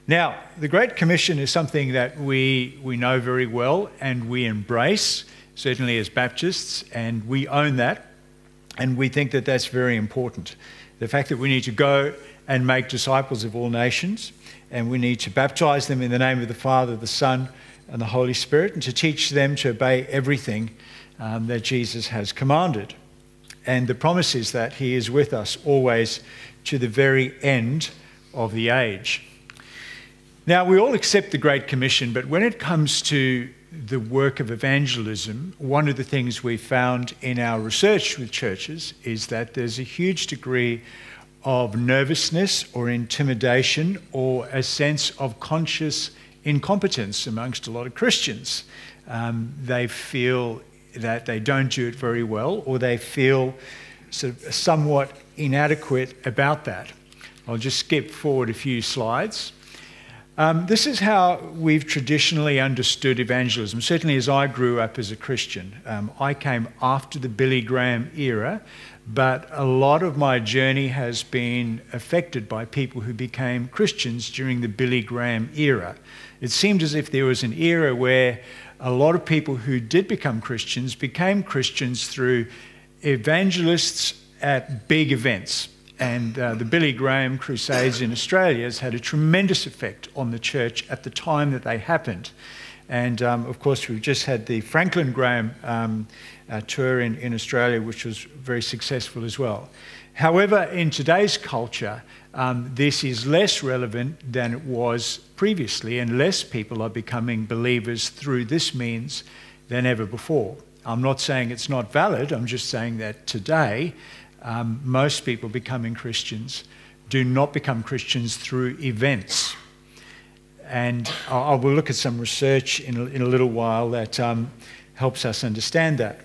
Now, the Great Commission is something that we know very well and we embrace, certainly as Baptists, and we own that, and we think that that's very important. The fact that we need to go and make disciples of all nations, and we need to baptize them in the name of the Father, the Son, and the Holy Spirit, and to teach them to obey everything that Jesus has commanded. And the promise is that he is with us always to the very end of the age. Now, we all accept the Great Commission, but when it comes to the work of evangelism, one of the things we found in our research with churches is that there's a huge degree of nervousness or intimidation or a sense of conscious incompetence amongst a lot of Christians. They feel that they don't do it very well, or they feel sort of somewhat inadequate about that. I'll just skip forward a few slides. This is how we've traditionally understood evangelism, certainly as I grew up as a Christian. I came after the Billy Graham era, but a lot of my journey has been affected by people who became Christians during the Billy Graham era. It seemed as if there was an era where a lot of people who did become Christians became Christians through evangelists at big events. And the Billy Graham Crusades in Australia has had a tremendous effect on the church at the time that they happened. And of course, we've just had the Franklin Graham tour in Australia, which was very successful as well. However, in today's culture, this is less relevant than it was previously, and less people are becoming believers through this means than ever before. I'm not saying it's not valid, I'm just saying that today, most people becoming Christians do not become Christians through events. And I will look at some research in a little while that helps us understand that.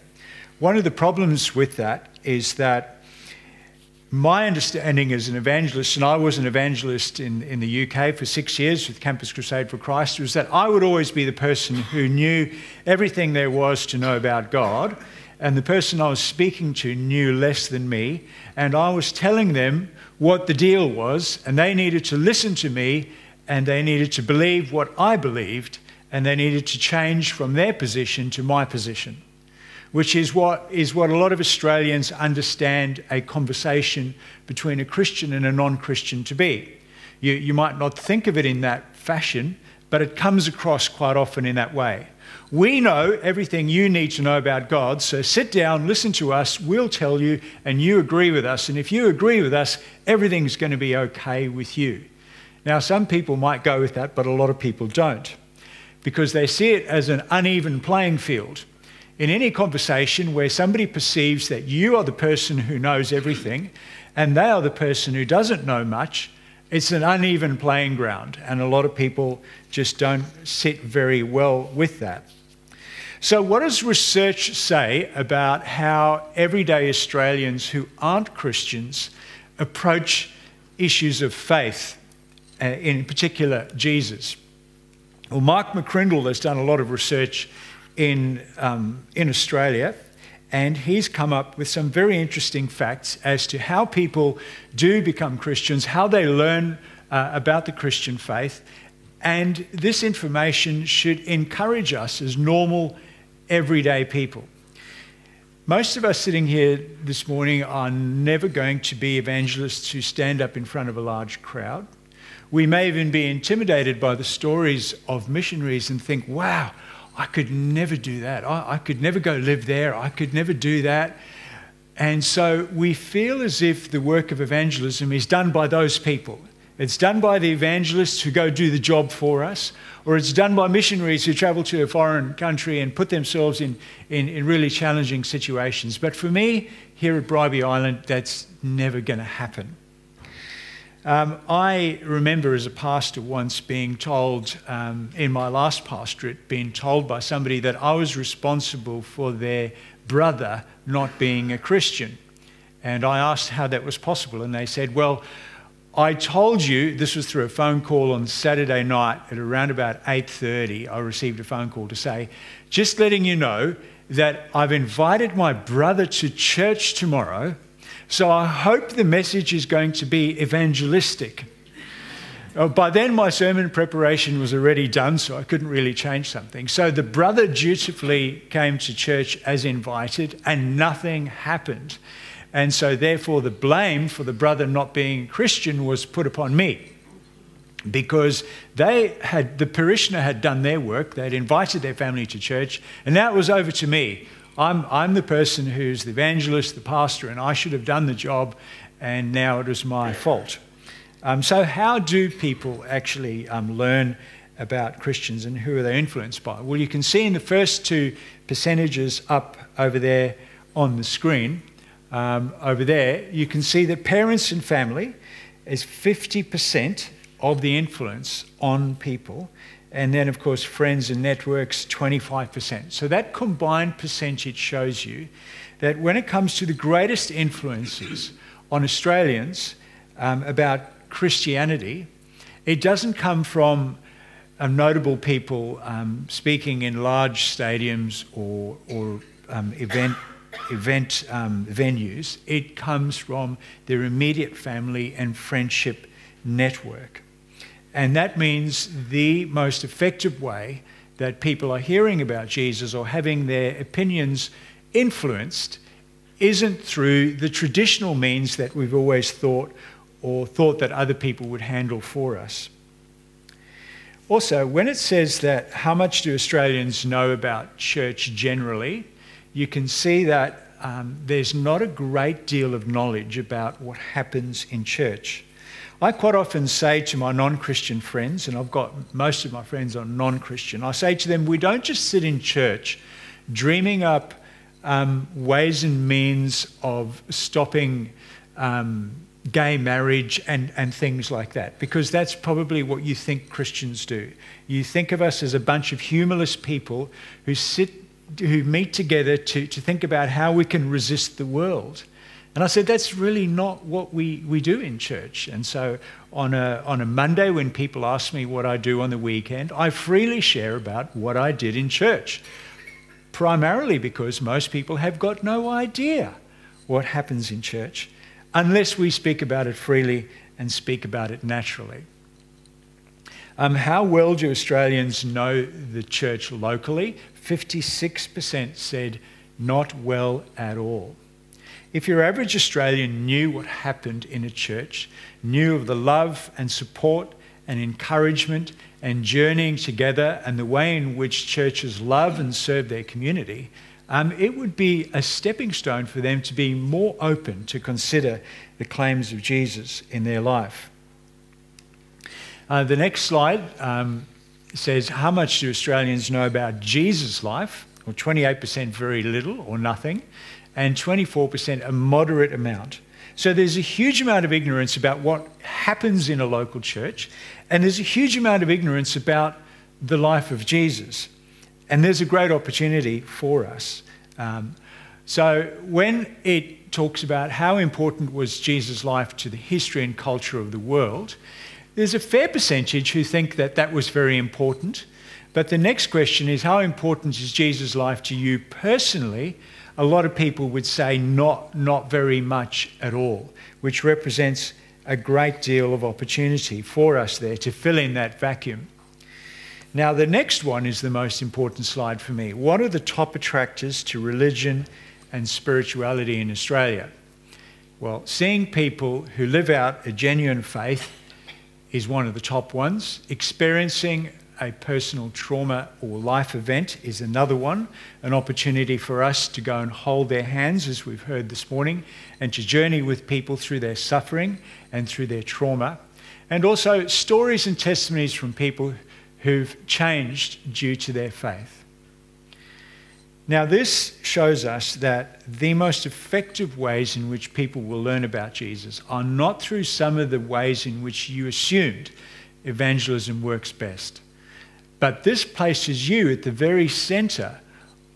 One of the problems with that is that my understanding as an evangelist, and I was an evangelist in the UK for 6 years with Campus Crusade for Christ, was that I would always be the person who knew everything there was to know about God, and the person I was speaking to knew less than me, and I was telling them what the deal was, and they needed to listen to me, and they needed to believe what I believed, and they needed to change from their position to my position, which is what a lot of Australians understand a conversation between a Christian and a non-Christian to be. You might not think of it in that fashion, but it comes across quite often in that way. We know everything you need to know about God, so sit down, listen to us, we'll tell you, and you agree with us. And if you agree with us, everything's going to be okay with you. Now, some people might go with that, but a lot of people don't, because they see it as an uneven playing field. In any conversation where somebody perceives that you are the person who knows everything and they are the person who doesn't know much, it's an uneven playing ground, and a lot of people just don't sit very well with that. So what does research say about how everyday Australians who aren't Christians approach issues of faith, in particular Jesus? Well, Mark McCrindle has done a lot of research in Australia, and he's come up with some very interesting facts as to how people do become Christians, how they learn about the Christian faith, and this information should encourage us as normal, everyday people. Most of us sitting here this morning are never going to be evangelists who stand up in front of a large crowd. We may even be intimidated by the stories of missionaries and think, wow, I could never do that. I could never go live there. I could never do that. And so we feel as if the work of evangelism is done by those people. It's done by the evangelists who go do the job for us, or it's done by missionaries who travel to a foreign country and put themselves in really challenging situations. But for me, here at Bribie Island, that's never going to happen. I remember as a pastor once being told, in my last pastorate, being told by somebody that I was responsible for their brother not being a Christian. And I asked how that was possible, and they said, well, I told you, this was through a phone call on Saturday night at around about 8:30, I received a phone call to say, just letting you know that I've invited my brother to church tomorrow, so I hope the message is going to be evangelistic. By then, my sermon preparation was already done, so I couldn't really change something. So the brother dutifully came to church as invited, and nothing happened. And so therefore the blame for the brother not being a Christian was put upon me, because the parishioner had done their work, they'd invited their family to church, and now it was over to me. I'm the person who's the evangelist, the pastor, and I should have done the job, and now it was my fault. So how do people actually learn about Christians, and who are they influenced by? Well, you can see in the first two percentages up over there on the screen, over there, you can see that parents and family is 50% of the influence on people. And then, of course, friends and networks, 25%. So that combined percentage shows you that when it comes to the greatest influences on Australians about Christianity, it doesn't come from notable people speaking in large stadiums or event venues. It comes from their immediate family and friendship network. And that means the most effective way that people are hearing about Jesus or having their opinions influenced isn't through the traditional means that we've always thought, or thought that other people would handle for us. Also, when it says that how much do Australians know about church generally, you can see that there's not a great deal of knowledge about what happens in church. I quite often say to my non-Christian friends, and I've got most of my friends are non-Christian, I say to them, we don't just sit in church dreaming up ways and means of stopping gay marriage and things like that, because that's probably what you think Christians do. You think of us as a bunch of humorless people who meet together to think about how we can resist the world. And I said, that's really not what we do in church. And so on a Monday, when people ask me what I do on the weekend, I freely share about what I did in church, primarily because most people have got no idea what happens in church unless we speak about it freely and speak about it naturally. How well do Australians know the church locally? 56% said not well at all. If your average Australian knew what happened in a church, knew of the love and support and encouragement and journeying together and the way in which churches love and serve their community, it would be a stepping stone for them to be more open to consider the claims of Jesus in their life. The next slide says, how much do Australians know about Jesus' life? Well, 28% very little or nothing, and 24% a moderate amount. So there's a huge amount of ignorance about what happens in a local church, and there's a huge amount of ignorance about the life of Jesus. And there's a great opportunity for us. So when it talks about how important was Jesus' life to the history and culture of the world, there's a fair percentage who think that that was very important. But the next question is, how important is Jesus' life to you personally? A lot of people would say not very much at all, which represents a great deal of opportunity for us there to fill in that vacuum. Now, the next one is the most important slide for me. What are the top attractors to religion and spirituality in Australia? Well, seeing people who live out a genuine faith is one of the top ones. Experiencing a personal trauma or life event is another one, an opportunity for us to go and hold their hands, as we've heard this morning, and to journey with people through their suffering and through their trauma. And also stories and testimonies from people who've changed due to their faith. Now, this shows us that the most effective ways in which people will learn about Jesus are not through some of the ways in which you assumed evangelism works best. But this places you at the very centre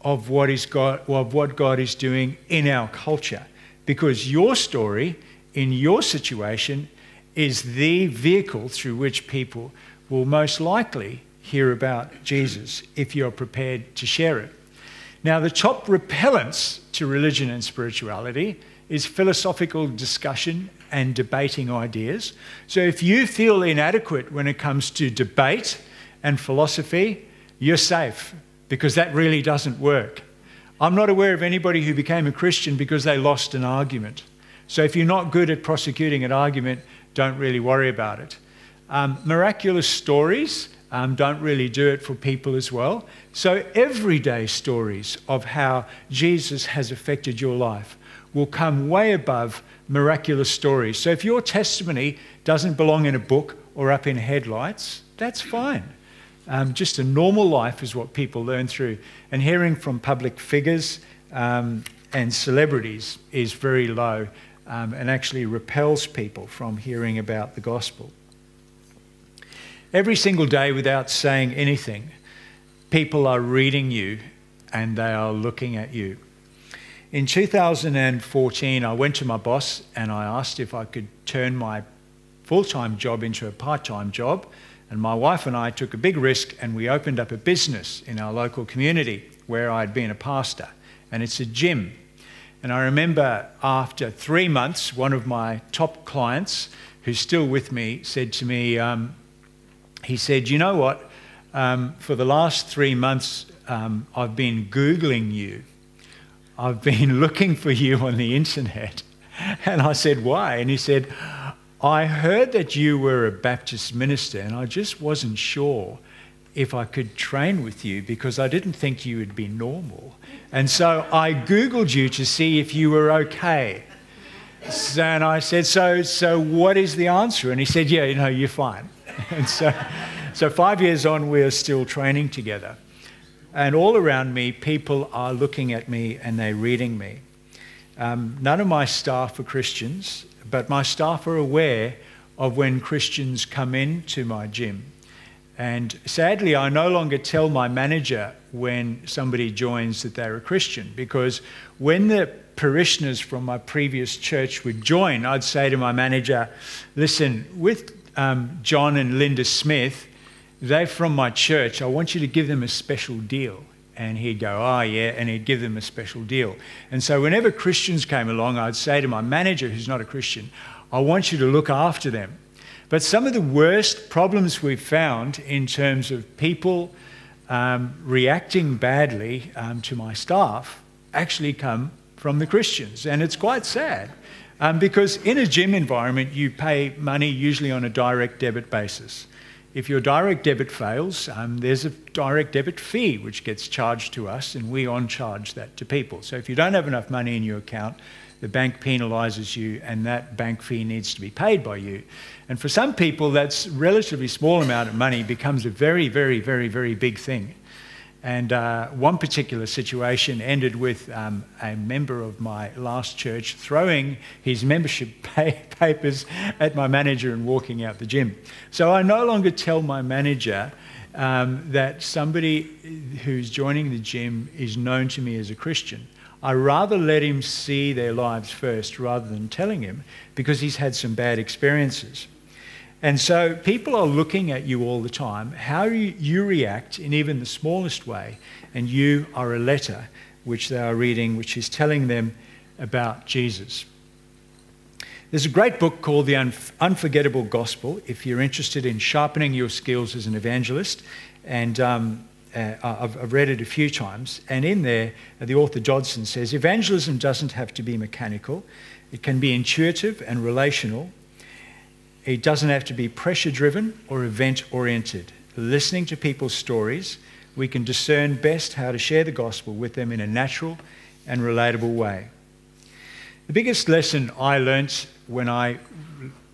of what God is doing in our culture, because your story in your situation is the vehicle through which people will most likely hear about Jesus if you're prepared to share it. Now, the top repellents to religion and spirituality is philosophical discussion and debating ideas. So if you feel inadequate when it comes to debate and philosophy, you're safe, because that really doesn't work. I'm not aware of anybody who became a Christian because they lost an argument. So if you're not good at prosecuting an argument, don't really worry about it. Miraculous stories don't really do it for people as well. So everyday stories of how Jesus has affected your life will come way above miraculous stories. So if your testimony doesn't belong in a book or up in headlights, that's fine. Just a normal life is what people learn through. And hearing from public figures and celebrities is very low and actually repels people from hearing about the gospel. Every single day, without saying anything, people are reading you and they are looking at you. In 2014, I went to my boss and I asked if I could turn my full-time job into a part-time job. And my wife and I took a big risk and we opened up a business in our local community where I'd been a pastor. And it's a gym. And I remember after 3 months, one of my top clients, who's still with me, said to me, he said, "You know what? For the last 3 months, I've been Googling you. I've been looking for you on the internet." And I said, "Why?" And he said, "I heard that you were a Baptist minister and I just wasn't sure if I could train with you because I didn't think you would be normal. And so I Googled you to see if you were okay." And I said, so what is the answer? And he said, "Yeah, you know, you're fine." And so 5 years on, we are still training together. And all around me, people are looking at me and they're reading me. None of my staff are Christians, but my staff are aware of when Christians come into my gym. And sadly, I no longer tell my manager when somebody joins that they're a Christian, because when the parishioners from my previous church would join, I'd say to my manager, "Listen, with John and Linda Smith, they're from my church. I want you to give them a special deal." And he'd go, "Oh, yeah," and he'd give them a special deal. And so whenever Christians came along, I'd say to my manager, who's not a Christian, "I want you to look after them." But some of the worst problems we've found in terms of people reacting badly to my staff actually come from the Christians. And it's quite sad. Because in a gym environment, you pay money usually on a direct debit basis. If your direct debit fails, there's a direct debit fee which gets charged to us, and we on-charge that to people. So if you don't have enough money in your account, the bank penalises you, and that bank fee needs to be paid by you. And for some people, that's a relatively small amount of money becomes a very, very, very, very big thing. And one particular situation ended with a member of my last church throwing his membership papers at my manager and walking out the gym. So I no longer tell my manager that somebody who's joining the gym is known to me as a Christian. I rather let him see their lives first rather than telling him, because he's had some bad experiences. And so people are looking at you all the time, how you react in even the smallest way, and you are a letter which they are reading, which is telling them about Jesus. There's a great book called The Unforgettable Gospel, if you're interested in sharpening your skills as an evangelist, and I've read it a few times, and in there, the author Dodson says, evangelism doesn't have to be mechanical. It can be intuitive and relational. It doesn't have to be pressure-driven or event-oriented. Listening to people's stories, we can discern best how to share the gospel with them in a natural and relatable way. The biggest lesson I learnt when I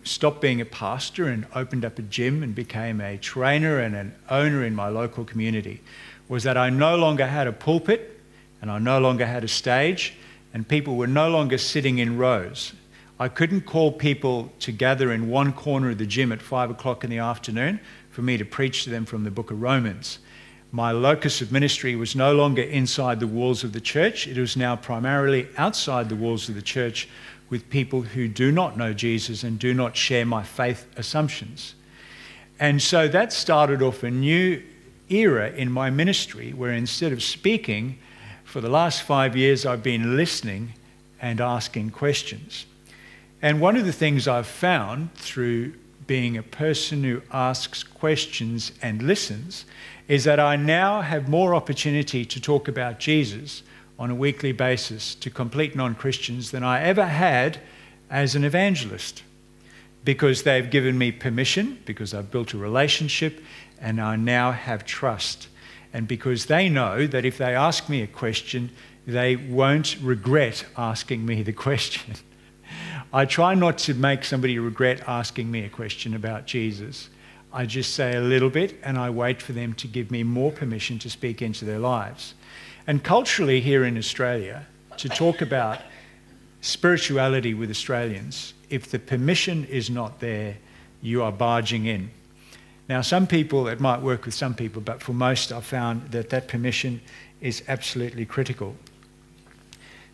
stopped being a pastor and opened up a gym and became a trainer and an owner in my local community was that I no longer had a pulpit and I no longer had a stage, and people were no longer sitting in rows. I couldn't call people to gather in one corner of the gym at 5 o'clock in the afternoon for me to preach to them from the book of Romans. My locus of ministry was no longer inside the walls of the church. It was now primarily outside the walls of the church with people who do not know Jesus and do not share my faith assumptions. And so that started off a new era in my ministry where instead of speaking, for the last 5 years I've been listening and asking questions. And one of the things I've found through being a person who asks questions and listens is that I now have more opportunity to talk about Jesus on a weekly basis to complete non-Christians than I ever had as an evangelist, because they've given me permission, because I've built a relationship, and I now have trust. And because they know that if they ask me a question, they won't regret asking me the question. I try not to make somebody regret asking me a question about Jesus. I just say a little bit and I wait for them to give me more permission to speak into their lives. And culturally here in Australia, to talk about spirituality with Australians, if the permission is not there, you are barging in. Now, some people, it might work with some people, but for most I've found that that permission is absolutely critical.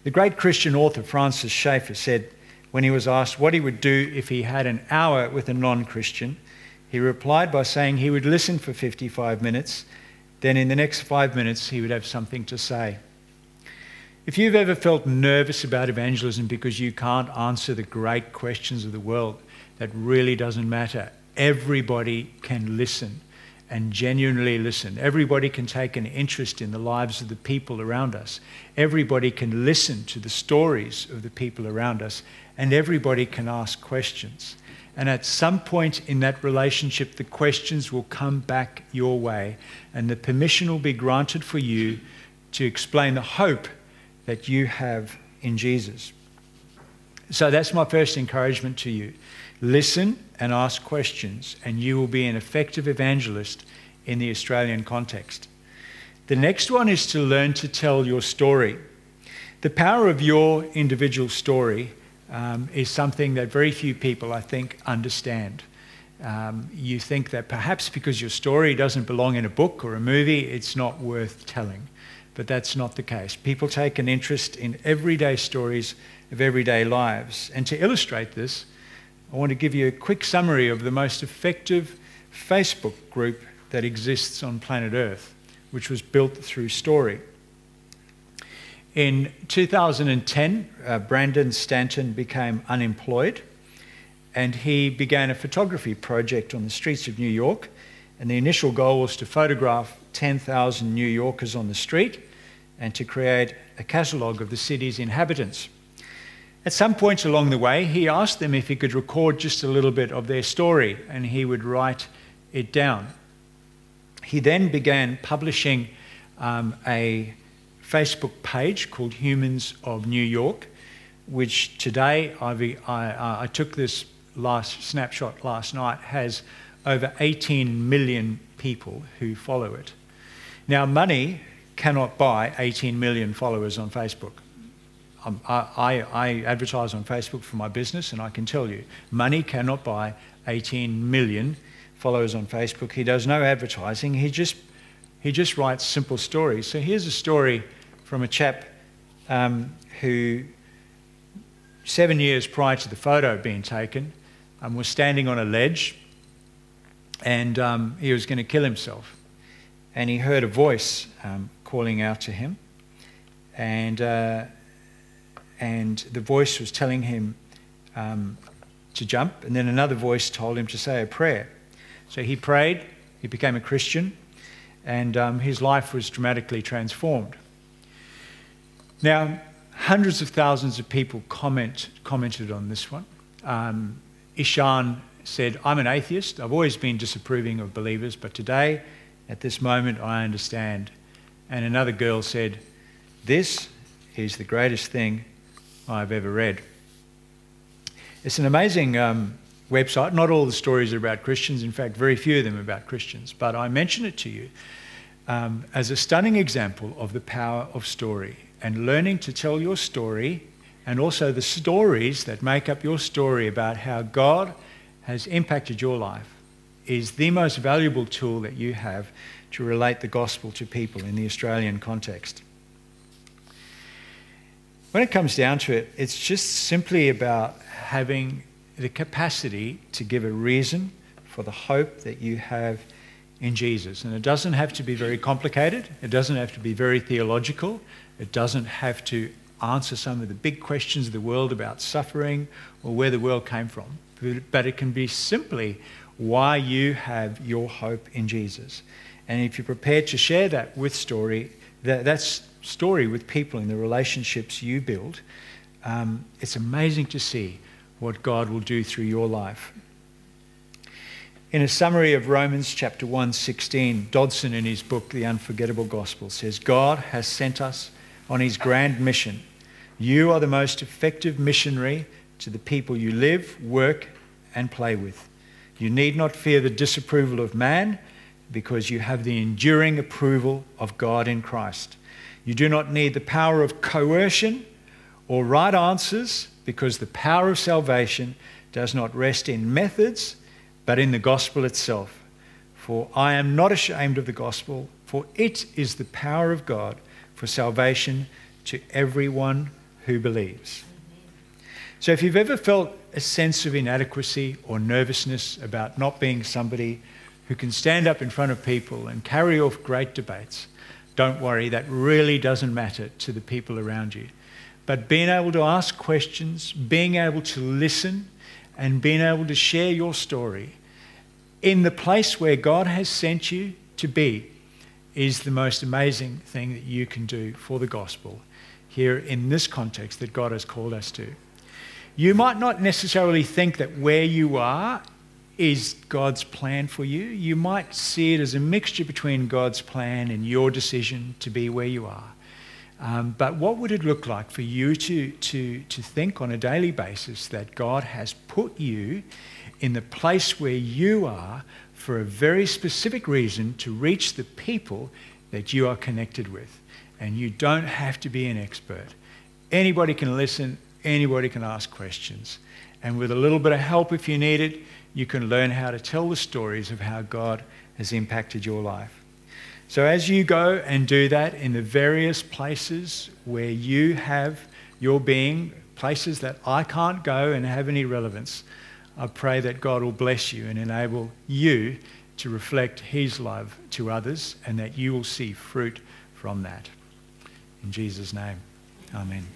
The great Christian author Francis Schaeffer said, when he was asked what he would do if he had an hour with a non-Christian, he replied by saying he would listen for 55 minutes, then in the next 5 minutes he would have something to say. If you've ever felt nervous about evangelism because you can't answer the great questions of the world, that really doesn't matter. Everybody can listen and genuinely listen. Everybody can take an interest in the lives of the people around us. Everybody can listen to the stories of the people around us, and everybody can ask questions. And at some point in that relationship, the questions will come back your way, and the permission will be granted for you to explain the hope that you have in Jesus. So that's my first encouragement to you. Listen and ask questions, and you will be an effective evangelist in the Australian context. The next one is to learn to tell your story. The power of your individual story is something that very few people, I think, understand. You think that perhaps because your story doesn't belong in a book or a movie, it's not worth telling. But that's not the case. People take an interest in everyday stories of everyday lives. And to illustrate this, I want to give you a quick summary of the most effective Facebook group that exists on planet Earth, which was built through story. In 2010, Brandon Stanton became unemployed, and he began a photography project on the streets of New York. And the initial goal was to photograph 10,000 New Yorkers on the street and to create a catalogue of the city's inhabitants. At some point along the way, he asked them if he could record just a little bit of their story, and he would write it down. He then began publishing a Facebook page called Humans of New York, which today, I took this last snapshot last night, has over 18 million people who follow it. Now, money cannot buy 18 million followers on Facebook. I advertise on Facebook for my business, and I can tell you, money cannot buy 18 million followers on Facebook. He does no advertising. He just writes simple stories. So here's a story from a chap who 7 years prior to the photo being taken was standing on a ledge, and he was going to kill himself. And he heard a voice calling out to him, and the voice was telling him to jump, and then another voice told him to say a prayer. So he prayed, he became a Christian, and his life was dramatically transformed. Now, hundreds of thousands of people commented on this one. Ishan said, "I'm an atheist. I've always been disapproving of believers, but today, at this moment, I understand." And another girl said, "This is the greatest thing I've ever read." It's an amazing website. Not all the stories are about Christians. In fact, very few of them are about Christians. But I mention it to you as a stunning example of the power of story and learning to tell your story, and also the stories that make up your story about how God has impacted your life is the most valuable tool that you have to relate the gospel to people in the Australian context. When it comes down to it, it's just simply about having the capacity to give a reason for the hope that you have in Jesus. And it doesn't have to be very complicated. It doesn't have to be very theological. It doesn't have to answer some of the big questions of the world about suffering or where the world came from, but it can be simply why you have your hope in Jesus. And if you're prepared to share that story with people in the relationships you build, it's amazing to see what God will do through your life. In a summary of Romans chapter 1:16, Dodson in his book, The Unforgettable Gospel, says, God has sent us on his grand mission. You are the most effective missionary to the people you live, work, and play with. You need not fear the disapproval of man because you have the enduring approval of God in Christ. You do not need the power of coercion or right answers because the power of salvation does not rest in methods but in the gospel itself. For I am not ashamed of the gospel, for it is the power of God for salvation to everyone who believes. So if you've ever felt a sense of inadequacy or nervousness about not being somebody who can stand up in front of people and carry off great debates, don't worry, that really doesn't matter to the people around you. But being able to ask questions, being able to listen, and being able to share your story in the place where God has sent you to be is the most amazing thing that you can do for the gospel here in this context that God has called us to. You might not necessarily think that where you are is God's plan for you. You might see it as a mixture between God's plan and your decision to be where you are. But what would it look like for you to think on a daily basis that God has put you in the place where you are for a very specific reason to reach the people that you are connected with? And you don't have to be an expert. Anybody can listen, anybody can ask questions. And with a little bit of help if you need it, you can learn how to tell the stories of how God has impacted your life. So as you go and do that in the various places where you have your being, places that I can't go and have any relevance, I pray that God will bless you and enable you to reflect his love to others and that you will see fruit from that. In Jesus' name, amen.